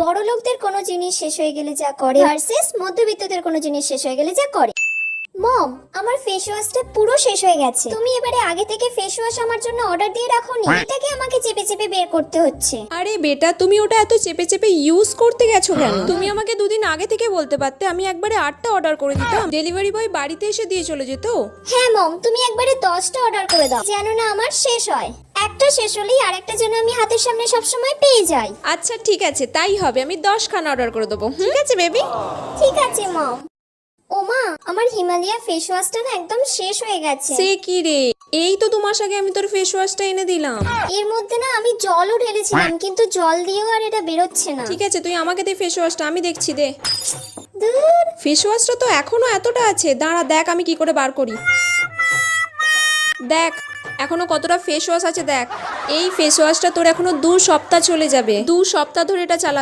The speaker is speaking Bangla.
বড়লোকদের কোনো জিনিস শেষ হয়ে গেলে যা করে ভার্সেস মধ্যবিত্তদের কোনো জিনিস শেষ হয়ে গেলে যা করে। মম, আমার ফেস ওয়াশটা পুরো শেষ হয়ে গেছে। তুমি এবারে আগে থেকে ফেস ওয়াশ আমার জন্য অর্ডার দিয়ে রাখোনি, এটাকে আমাকে চেপে চেপে বের করতে হচ্ছে। আরে বেটা, তুমি ওটা এত চেপে চেপে ইউজ করতে গেছো কেন? তুমি আমাকে দুদিন আগে থেকে বলতে পারতে, আমি একবারে 8টা অর্ডার করে দিতাম, ডেলিভারি বয় বাড়িতে এসে দিয়ে চলে যেত। হ্যাঁ মম, তুমি একবারে 10টা অর্ডার করে দাও যেন না আমার শেষ হয়। একটা শেষ হলেই আরেকটা যেন আমি হাতের সামনে সবসময় পেয়ে যাই। আচ্ছা ঠিক আছে, তাই হবে, আমি 10 খানা অর্ডার করে দেবো। ঠিক আছে বেবি। ঠিক আছে মম। ওমা, আমার হিমালয়া ফেস ওয়াশটা না একদম শেষ হয়ে গেছে। সে কি রে, এই তো 2 মাস আগে আমি তোর ফেস ওয়াশটা এনে দিলাম। এর মধ্যে না আমি জলও ঢেলেছিলাম, কিন্তু জল দিয়েও আর এটা বেরোচ্ছে না। ঠিক আছে, তুই আমাকে দে ফেস ওয়াশটা, আমি দেখছি, দে। দূর। ফেস ওয়াশটা তো এখনো এতটা আছে, দাঁড়া দেখ আমি কি করে বার করি। দেখ এখনো কতটা ফেস ওয়াশ আছে, দেখ। এই ফেস ওয়াশটা তোর এখনো 2 সপ্তাহ চলে যাবে, 2 সপ্তাহ ধরে এটা চালাবে।